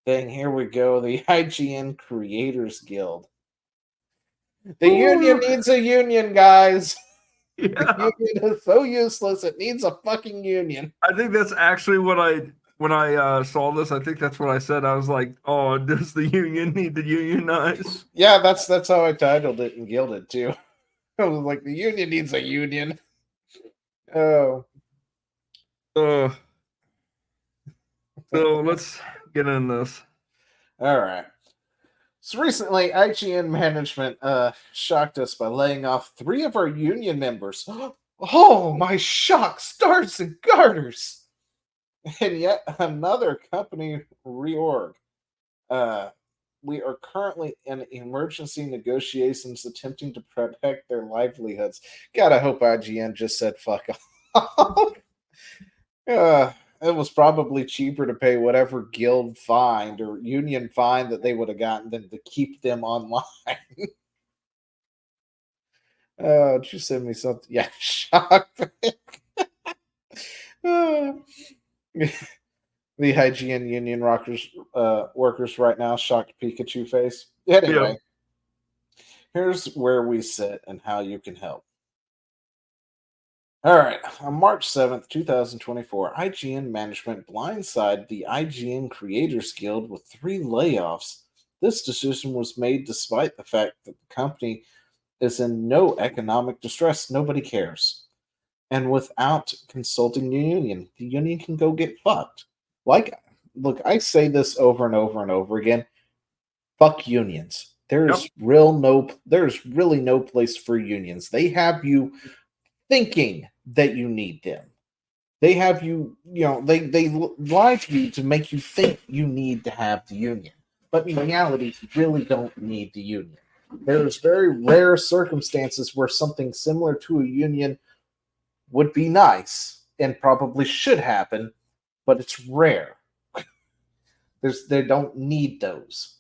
Dang, here we go. The IGN Creators Guild. The union Ooh, needs a union, guys. The yeah, union is so useless. It needs a fucking union. I think that's actually what when I saw this. I think that's what I said. I was like, "Oh, does the union need to unionize?" Yeah, that's how I titled it and Gilded too. I was like, the union needs a union. Oh, Uh, so let's get in this. all right. So recently, IGN management shocked us by laying off 3 of our union members. Oh, my shock stars and garters! And yet another company reorg. Uh, we are currently in emergency negotiations attempting to protect their livelihoods. God, I hope IGN just said fuck off. It was probably cheaper to pay whatever guild fine or union fine that they would have gotten than to keep them online. Did you send me something? Yeah, shock. Uh, the IGN Union workers right now shocked Pikachu face. Yeah. Anyway, here's where we sit and how you can help. All right, on March 7th, 2024, IGN management blindsided the IGN Creators Guild with 3 layoffs. This decision was made despite the fact that the company is in no economic distress. Nobody cares. And without consulting the union can go get fucked. Like, look, I say this over and over and over again. Fuck unions. Yep. There's really no place for unions. They have you thinking that you need them. They have you, they lie to you to make you think you need to have the union. But in reality, you really don't need the union. There's very rare circumstances where something similar to a union would be nice and probably should happen, but it's rare. They don't need those.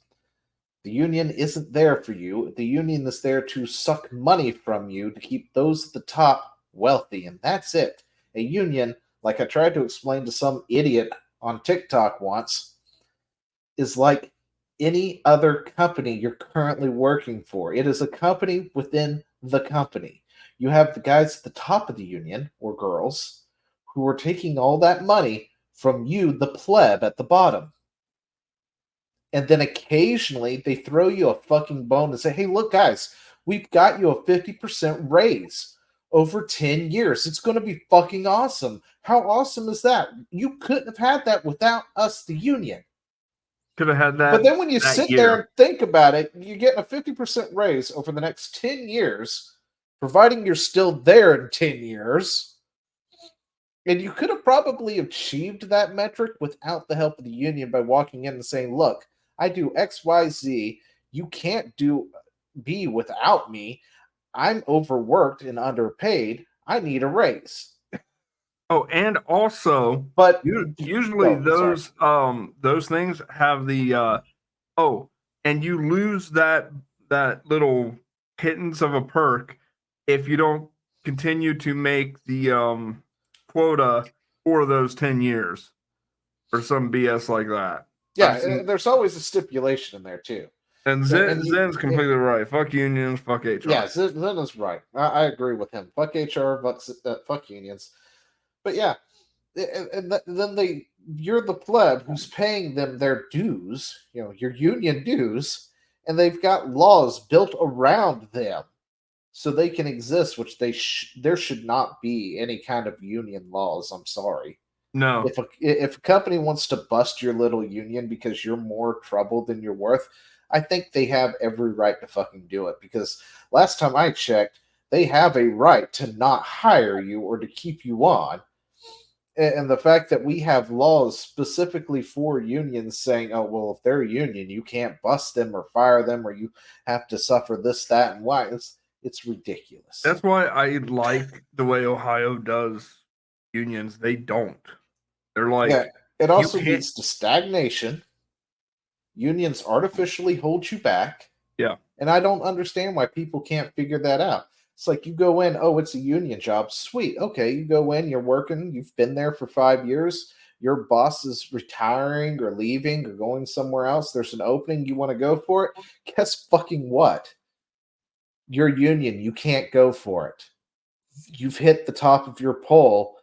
The union isn't there for you. The union is there to suck money from you to keep those at the top wealthy, and that's it. A union, like I tried to explain to some idiot on TikTok once, is like any other company you're currently working for. It is a company within the company. You have the guys at the top of the union, or girls, who are taking all that money from you, the pleb, at the bottom. And then occasionally they throw you a fucking bone and say, hey, look, guys, we've got you a 50% raise over 10 years. It's going to be fucking awesome. How awesome is that? You couldn't have had that without us, the union. Could have had But that then when you that sit there year. and think about it, you get a 50% raise over the next 10 years, providing you're still there in 10 years. And you could have probably achieved that metric without the help of the union by walking in and saying, look, I do XYZ. You can't do B without me. I'm overworked and underpaid. I need a raise. Oh, and also, But usually oh, sorry. those things have the oh, and you lose that little pittance of a perk if you don't continue to make the quota for those 10 years or some BS like that. I've Yeah, seen, there's always a stipulation in there too. and And Zen's completely right. Fuck unions, fuck yeah, HR. Zen is right. I agree with him. Fuck HR, fuck unions. But yeah, then you're the pleb who's paying them their dues, your union dues, and they've got laws built around them so they can exist. Which there should not be any kind of union laws. I'm sorry. No, If a company wants to bust your little union because you're more trouble than you're worth, I think they have every right to fucking do it. Because last time I checked, they have a right to not hire you or to keep you on. And the fact that we have laws specifically for unions saying, oh, well, if they're a union, you can't bust them or fire them, or you have to suffer this, that, and why. It's ridiculous. that's why I like the way Ohio does unions. They don't. They're Yeah, like, it you also can't. leads to stagnation. Unions artificially hold you back. Yeah. And I don't understand why people can't figure that out. It's like you go in, oh, it's a union job. Sweet. Okay, you go in, you're working, you've been there for 5 years, your boss is retiring or leaving or going somewhere else, there's an opening, you want to go for it. Guess fucking what? Your union, you can't go for it. You've hit the top of your pole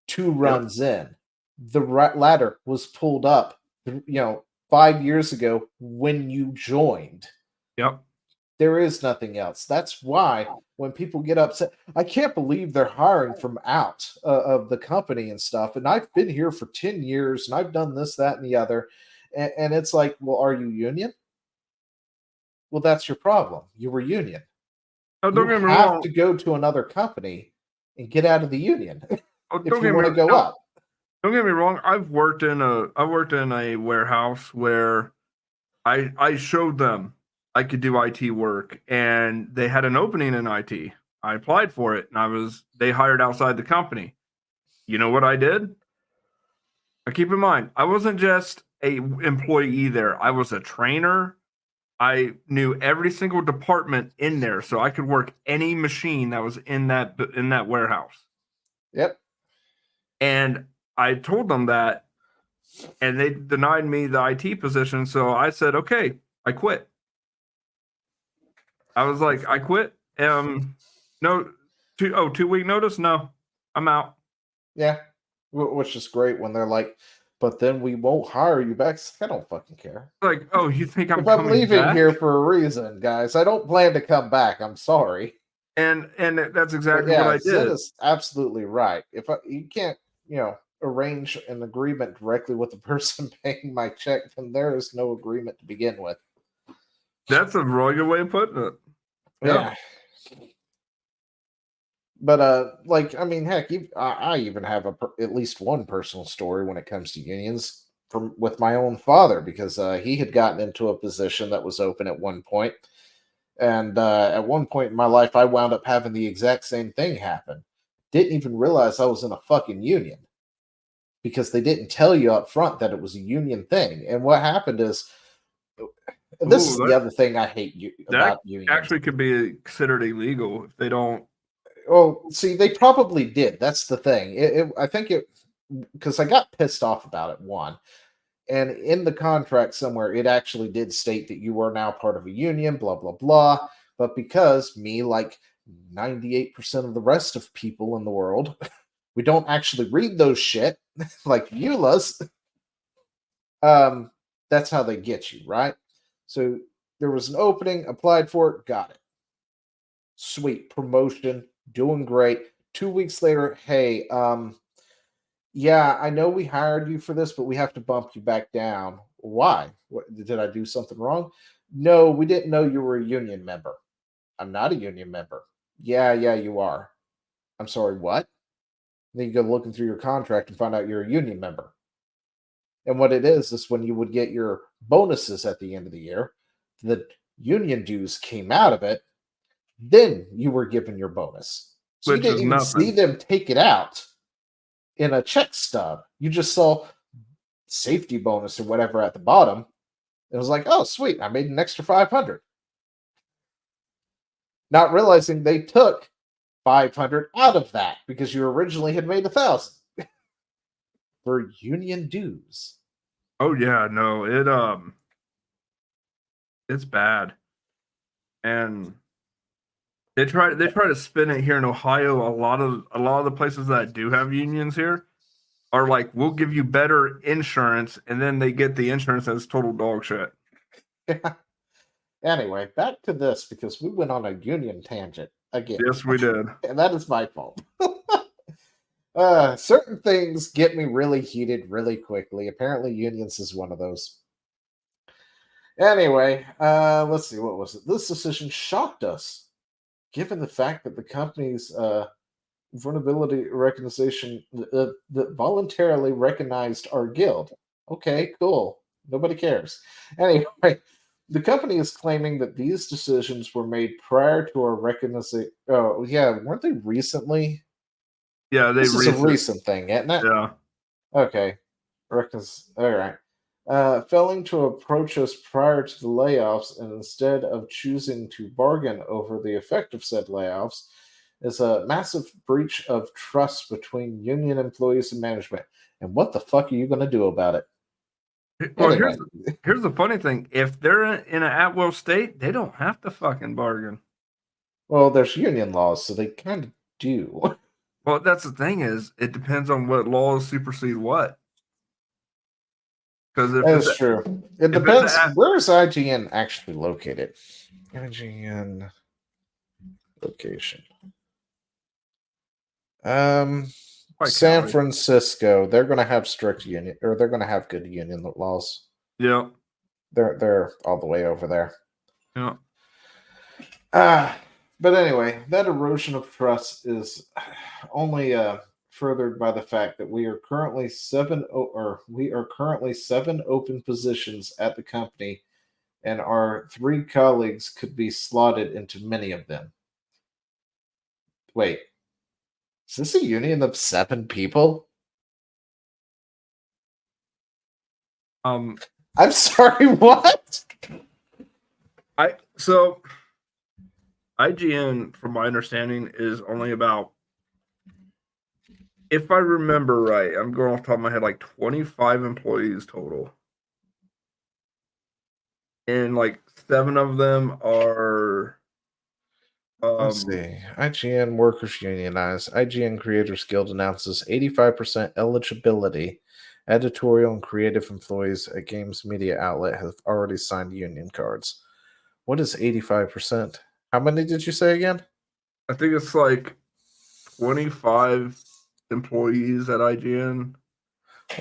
2 Yep. runs in. The ladder was pulled up, 5 years ago when you joined. Yep. There is nothing else. That's why when people get upset, I can't believe they're hiring from out of the company and stuff. And I've been here for 10 years and I've done this, that, and the other. And it's like, well, are you union? Well, that's your problem. You were union. Oh, You don't get me have wrong. to go to another company and get out of the union Oh, if you want to go up. don't get me wrong. I worked in a warehouse where I showed them I could do IT work, and they had an opening in IT. I applied for it, and they hired outside the company. You know what I did? I keep in mind, I wasn't just a employee there. I was a trainer. I knew every single department in there, so I could work any machine that was in that warehouse. Yep. And I told them that, and they denied me the IT position. So I said, okay, I quit. I was like, I quit. No, 2 week notice. No, I'm out. Yeah. Which is great when they're like, but then we won't hire you back. I don't fucking care. Like, oh, you think I'm If I'm coming leaving back? here for a reason, guys, I don't plan to come back. I'm sorry. And that's But exactly what yeah, I Zen did. is absolutely right. You can't, arrange an agreement directly with the person paying my check, then there is no agreement to begin with. That's a really good way of putting it. Yeah. But I mean, heck, I even have at least one personal story when it comes to unions from with my own father because he had gotten into a position that was open at one point, and at one point in my life, I wound up having the exact same thing happen. Didn't even realize I was in a fucking union because they didn't tell you up front that it was a union thing. And what happened is, and this Ooh, is the other thing I hate that about unions. actually could be considered illegal if they don't. Well, see, they probably did. That's the thing. I think it because I got pissed off about it. One, and in the contract somewhere, it actually did state that you are now part of a union. Blah blah blah. But because me, like 98% of the rest of people in the world, we don't actually read those shit like EULAs. That's how they get you, right? So there was an opening, applied for it, got it. Sweet promotion, doing great. 2 weeks later, hey, yeah, I know we hired you for this, but we have to bump you back down. Why? What, did I do something wrong? No, we didn't know you were a union member. I'm not a union member. Yeah, you are. I'm sorry, what? Then you go looking through your contract and find out you're a union member. And what it is when you would get your bonuses at the end of the year, the union dues came out of it, then you were given your bonus. So you Which is didn't even see nothing. them take it out in a check stub. You just saw safety bonus or whatever at the bottom. It was like, oh, sweet, I made an extra 500. Not realizing they took 500 out of that because you originally had made 1,000 for union dues. Oh yeah, no, it's bad. And they try to spin it here in Ohio. A lot of the places that do have unions here are like, we'll give you better insurance, and then they get the insurance as total dog shit. Anyway, back to this because we went on a union tangent again. Yes, we did. And that is my fault. Certain things get me really heated really quickly. Apparently, unions is one of those. Anyway, let's see. What was it? This decision shocked us, given the fact that the company's vulnerability recognition that voluntarily recognized our guild. Okay, cool. Nobody cares. Anyway, the company is claiming that these decisions were made prior to our recognizing. Oh, yeah, weren't they recently? Yeah, they This is a recent. recent thing, isn't it? Yeah, Okay. All right. Failing to approach us prior to the layoffs and instead of choosing to bargain over the effect of said layoffs is a massive breach of trust between union employees and management. And what the fuck are you going to do about it? Well, Anyway, here's the funny thing. If they're in an at-will state, they don't have to fucking bargain. well, there's union laws, so they kind of do. Well, that's the thing is, it depends on what laws supersede what. Because That is true. It if it's depends. Where is IGN actually located? IGN location. San Francisco. They're going to have strict union, or they're going to have good union laws. Yeah. They're all the way over there. Yeah. But anyway, that erosion of trust is only furthered by the fact that we are currently seven open positions at the company, and our 3 colleagues could be slotted into many of them. Wait, is this a union of 7 people? I'm sorry, what? So IGN, from my understanding, is only about, if I remember right, I'm going off the top of my head, like 25 employees total. And like 7 of them are Let's see. IGN workers unionized. IGN Creators Guild announces 85% eligibility. Editorial and creative employees at Games Media Outlet have already signed union cards. What is 85%? How many did you say again? I think it's like 25 employees at IGN.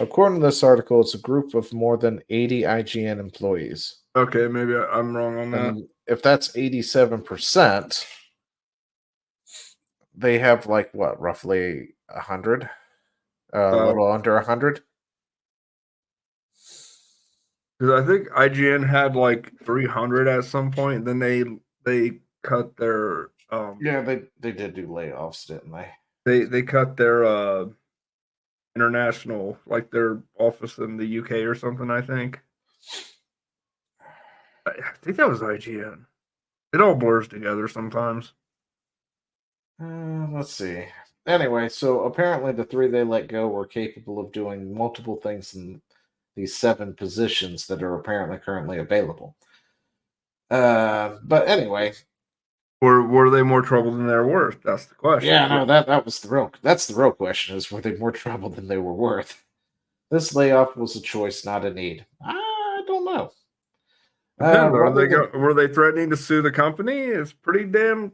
According to this article, it's a group of more than 80 IGN employees. Okay, maybe I'm wrong on that. And if that's 87%, they have like what, roughly 100? A little under 100? Because I think IGN had like 300 at some point. Then they cut their yeah, they did do layoffs, didn't they? They cut their international, like their office in the UK or something. I think that was IGN. It all blurs together sometimes. Let's see. Anyway, so apparently the 3 they let go were capable of doing multiple things in these 7 positions that are apparently currently available. But anyway, were they more trouble than they're worth? That's the question. Yeah, no, that was that's the real question: is were they more trouble than they were worth? This layoff was a choice, not a need. I don't know. Were they threatening to sue the company? It's pretty damn.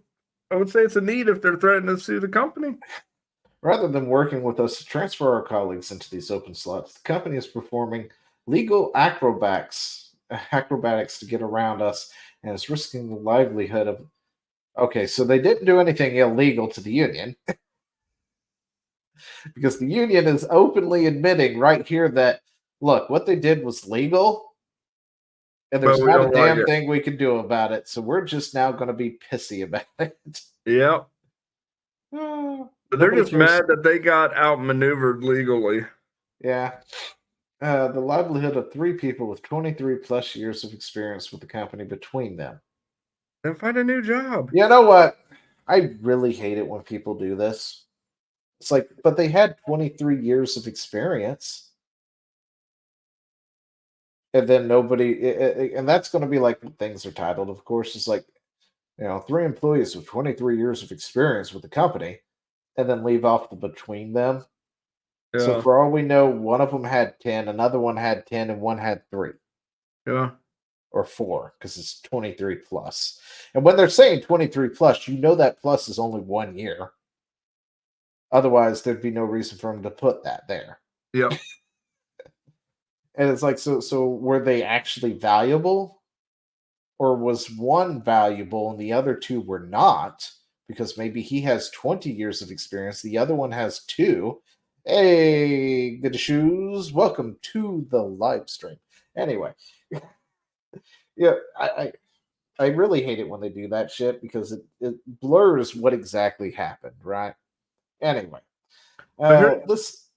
I would say it's a need if they're threatening to sue the company. Rather than working with us to transfer our colleagues into these open slots, the company is performing legal acrobatics to get around us, and is risking the livelihood of. Okay, so they didn't do anything illegal to the union. Because the union is openly admitting right here that, look, what they did was legal, and there's not a damn thing we can do about it. So we're just now going to be pissy about it. Yep. They're just mad that they got outmaneuvered legally. Yeah. The livelihood of 3 people with 23 plus years of experience with the company between them. Then find a new job. You know what? I really hate it when people do this. It's like, but they had 23 years of experience. And then nobody, and that's going to be like what things are titled, of course. It's like, 3 employees with 23 years of experience with the company, and then leave off the between them. Yeah. So for all we know, one of them had 10, another one had 10, and one had 3. Yeah. Or 4, because it's 23 plus. And when they're saying 23 plus, that plus is only 1 year. Otherwise, there'd be no reason for them to put that there. Yep. And it's like, so were they actually valuable? Or was one valuable and the other 2 were not? Because maybe he has 20 years of experience, the other one has 2. Hey, good shoes. Welcome to the live stream. Anyway. Yeah, I really hate it when they do that shit because it blurs what exactly happened, right? Anyway, here's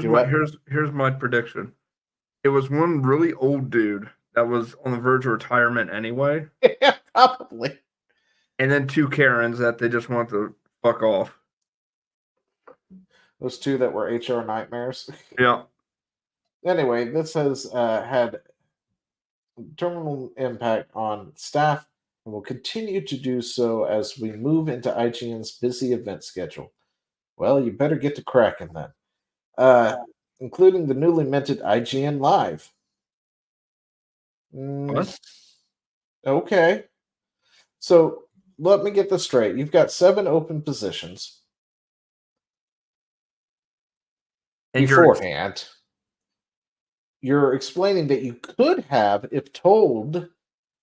my prediction. It was one really old dude that was on the verge of retirement anyway. Yeah, probably. And then 2 Karens that they just want to fuck off. Those two that were HR nightmares. Yeah. Anyway, this has had terminal impact on staff and will continue to do so as we move into IGN's busy event schedule. Well, you better get to cracking then. Uh, including the newly minted IGN Live. What? Okay. So let me get this straight. You've got 7 open positions And beforehand. You're explaining that you could have, if told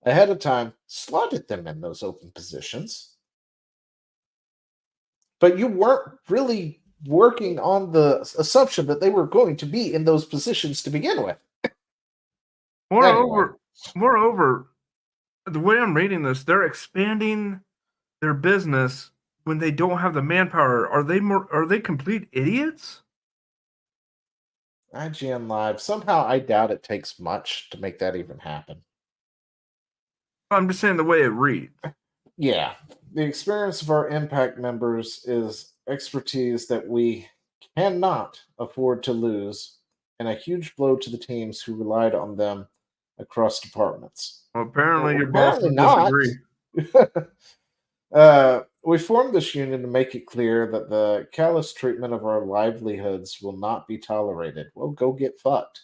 ahead of time, slotted them in those open positions. But you weren't really working on the assumption that they were going to be in those positions to begin with. moreover, moreover, the way I'm reading this, they're expanding their business when they don't have the manpower. Are they complete idiots? IGN Live, somehow I doubt it takes much to make that even happen. I'm just saying the way it reads. Yeah, the experience of our Impact members is expertise that we cannot afford to lose, and a huge blow to the teams who relied on them across departments. Well, apparently Well, your apparently bosses not. disagree. We formed this union to make it clear that the callous treatment of our livelihoods will not be tolerated. Well, go get fucked.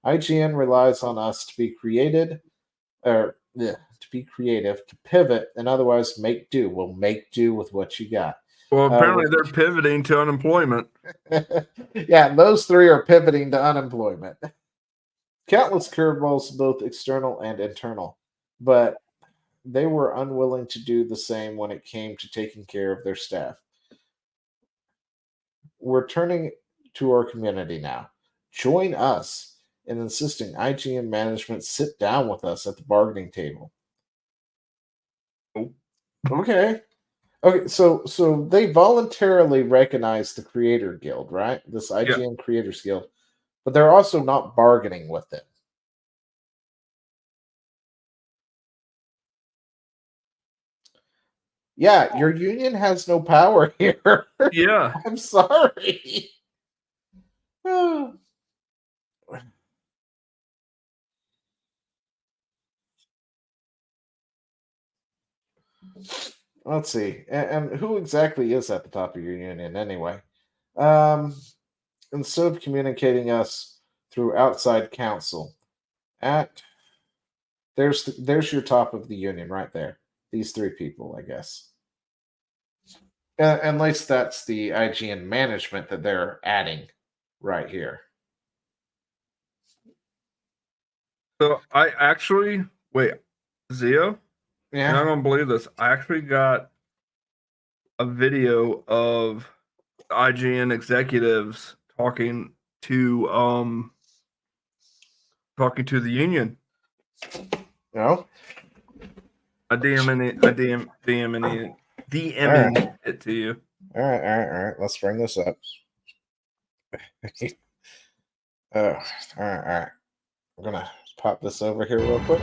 IGN relies on us to be created, or to be creative, to pivot, and otherwise make do. We'll make do with what you got. Well, apparently they're pivoting to unemployment. Yeah, those 3 are pivoting to unemployment. Countless curveballs, both external and internal, but they were unwilling to do the same when it came to taking care of their staff. We're turning to our community now. Join us in insisting IGN management sit down with us at the bargaining table. Oh. Okay. Okay, so they voluntarily recognize the Creator Guild, right? This IGN Creators Guild, but they're also not bargaining with it. Yeah, your union has no power here. Yeah. I'm sorry. Let's see. And who exactly is at the top of your union anyway? Um, instead of communicating us through outside counsel, at there's your top of the union right there. These 3 people, I guess. At least that's the IGN management that they're adding right here. So I actually wait, Zio. You're not Yeah. gonna believe this. I actually got a video of IGN executives talking to the union. No. DMing it to you. All right. Let's bring this up. All right. I'm gonna pop this over here real quick.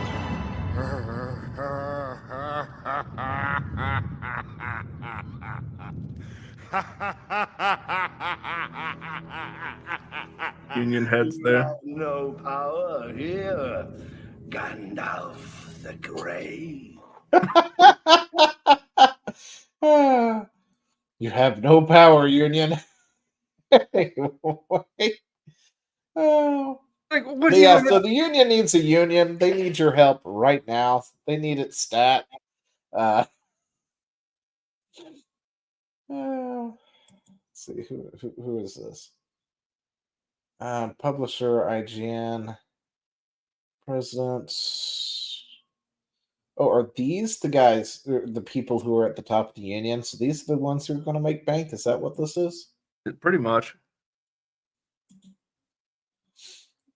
Union heads there. No power here, Gandalf the Grey. You have no power, Union. Oh. Like, what do Yeah, you? so the Union needs a union. They need your help right now. They need it stat. Let's see who is this? Publisher, IGN, president. Oh, are these the guys, the people who are at the top of the union? So these are the ones who are going to make bank? Is that what this is? Pretty much.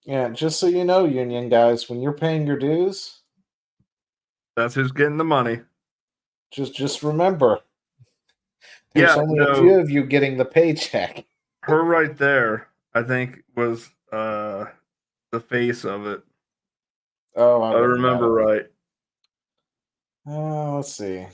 Yeah, just so you know, union guys, when you're paying your dues, that's who's getting the money. Just remember, there's only a few of you getting the paycheck. Her right there, I think, was the face of it. Oh, I remember right. Let's see.